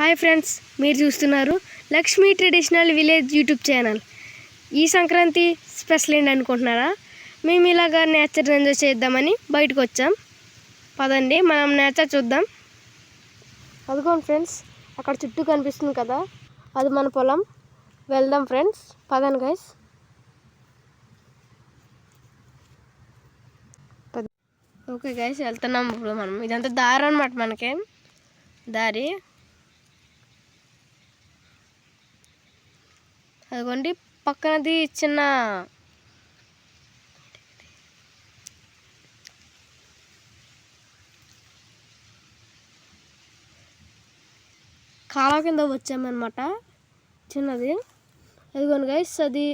Hi friends, మీరు చూస్తున్నారు Lakshmi traditional village YouTube channel. ఈ సంక్రాంతి స్పెషల్ ఏంటి అనుకుంటున్నారా? మేము ఇలాగా నేచర్ ఎంజాయ్ చేద్దామని బయటకు వచ్చాం. పదండి మనం నేచర్ చూద్దాం. అదిగోండి ఫ్రెండ్స్, అక్కడ చుట్టూ కనిపిస్తుంది కదా, అది మన పొలం. వెళ్దాం ఫ్రెండ్స్, పదండి గైస్. ఓకే గైస్, వెళ్తున్నాం ఇప్పుడు మనం. ఇదంతా దారి అన్నమాట, మనకి దారి. అదిగోండి పక్కనది చిన్న కాలువ కింద వచ్చామన్నమాట, చిన్నది. అదిగోండి గైస్, అది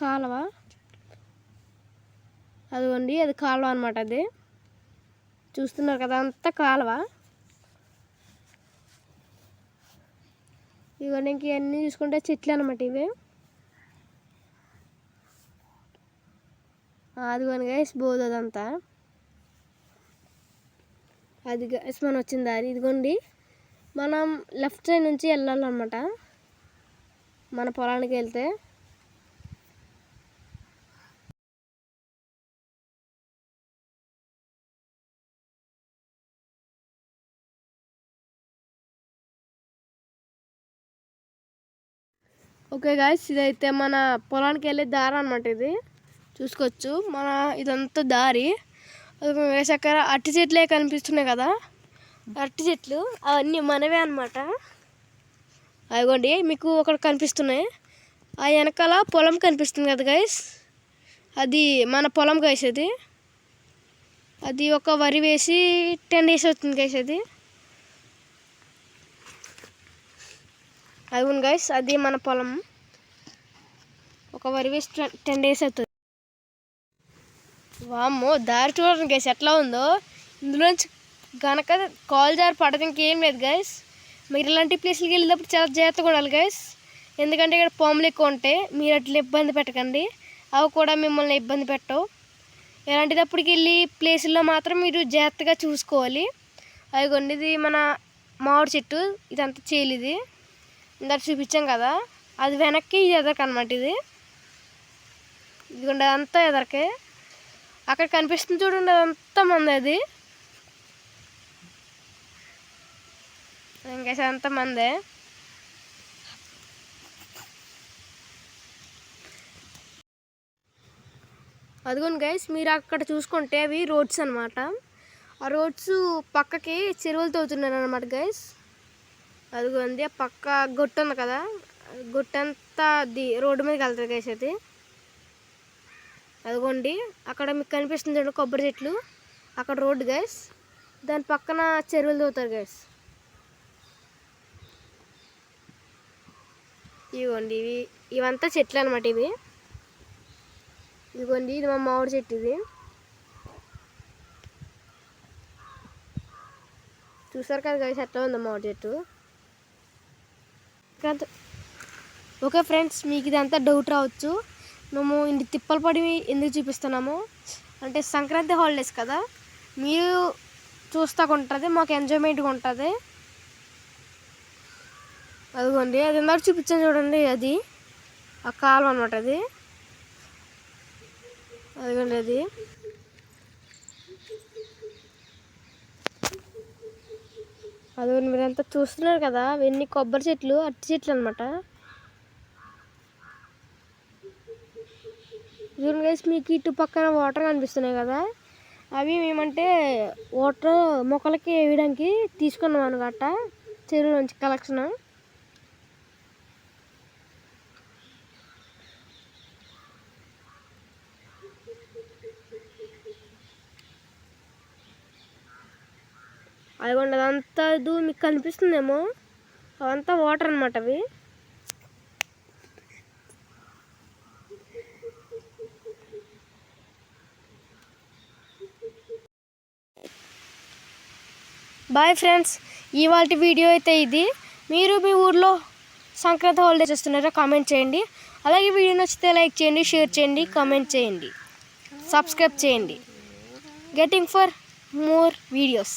కాలువ. అదిగోండి అది కాలువ అనమాట. అది చూస్తున్నారు కదా, అంతా కాలువ. ఇవన్నీ ఇంకన్నీ చూసుకుంటే చెట్లు అనమాట ఇవి. అదిగోండి గైస్ బోధ అదంతా. అది గైస్ మనం వచ్చిన దారి. ఇదిగోండి మనం లెఫ్ట్ సైడ్ నుంచి వెళ్ళాలన్నమాట మన పొలానికి వెళ్తే. ఓకే గాయస్, ఇదైతే మన పొలానికి వెళ్ళే దారి అనమాట. ఇది చూసుకోవచ్చు, మన ఇదంతా దారి. అది వేసాక అరటి చెట్లే కనిపిస్తున్నాయి కదా, అరటి చెట్లు అవన్నీ మనవే అనమాట. అదిగోండి మీకు ఒకటి కనిపిస్తున్నాయి. ఆ వెనకాల పొలం కనిపిస్తుంది కదా గైస్, అది మన పొలం గైస్. అది ఒక వరి వేసి 10 days అవుతుంది గైస్. అవును గైస్, అది మన పొలం. ఒక వరి వేసి 10 days అవుతుంది. వామ్మో, దారి చూడండి గైస్ ఎట్లా ఉందో. ఇందులోంచి గనక కాల్ జారి పడదు, ఇంకేం లేదు గైస్. మీరు ఇలాంటి ప్లేస్లకి వెళ్ళినప్పుడు చాలా జాగ్రత్తగా ఉండాలి గైస్, ఎందుకంటే ఇక్కడ పాములు ఎక్కువ ఉంటాయి. మీరు అట్లా ఇబ్బంది పెట్టకండి, అవి కూడా మిమ్మల్ని ఇబ్బంది పెట్టవు. ఇలాంటిదప్పటికి వెళ్ళి ప్లేసుల్లో మాత్రం మీరు జాగ్రత్తగా చూసుకోవాలి. అదిగోండి ఇది మన మామిడి చెట్టు, ఇదంతా చేలు. ఇది ఇందాక చూపించాం కదా, అది వెనక్కి ఇది ఎదరకనమాట. ఇదిగోండి అదంతా ఎదరకే. అక్కడ కనిపిస్తుంది చూడండి, అదంతా మంది. అది ఇంకా అంత మందే. అదిగోండి గైస్, మీరు అక్కడ చూసుకుంటే అవి రోడ్స్ అనమాట. ఆ రోడ్స్ పక్కకి చెరువులు తవ్వుతున్నారు అనమాట గైస్. అదిగోండి ఆ పక్క గొట్టు ఉంది కదా, గొట్టంతా అది రోడ్డు మీదకి వెళ్తుంది గైస్. అదిగోండి అక్కడ మీకు కనిపిస్తుంది చూడండి కొబ్బరి చెట్లు, అక్కడ రోడ్డు గైస్. దాని పక్కన చెరువులు తవ్వుతారు గైస్. ఇదిగోండి ఇవంతా చెట్లు అనమాట ఇవి. ఇదిగోండి ఇది మా మామిడి చెట్టు. ఇది చూసారు కదా గైస్ ఎట్లా ఉందో మామిడి చెట్టు. ఓకే ఫ్రెండ్స్, మీకు ఇదంతా డౌట్ రావచ్చు, మేము ఇంటి తిప్పలు పడి ఎందుకు చూపిస్తున్నాము అంటే, సంక్రాంతి హాలిడేస్ కదా, మీరు చూస్తాకు ఉంటుంది, మాకు ఎంజాయ్మెంట్గా ఉంటుంది. అదిగోండి అది ఇందాక చూపించాను చూడండి, అది ఆ కాలం అనమాట. అదిగోండి అదిగోండి మీరంతా చూస్తున్నారు కదా, అవన్నీ కొబ్బరి చెట్లు, అరటి చెట్లు అనమాట. చూడండి గైస్, మీకు ఇటు పక్కన వాటర్ కనిపిస్తున్నాయి కదా, అవి మేమంటే వాటర్ మొక్కలకి వేయడానికి తీసుకున్నాం అనమాట, చెరువు నుంచి కలెక్షన్. అదిగోండి అదంతా మీకు కనిపిస్తుందేమో, అవంతా వాటర్ అనమాట. అవి బాయ్ ఫ్రెండ్స్, ఇవాళ వీడియో అయితే ఇది. మీరు మీ ఊర్లో సంక్రాంతి హాలిడేస్ చేస్తున్నారో కామెంట్ చేయండి. అలాగే వీడియో నచ్చితే లైక్ చేయండి, షేర్ చేయండి, కామెంట్ చేయండి, సబ్స్క్రైబ్ చేయండి. Getting for more videos.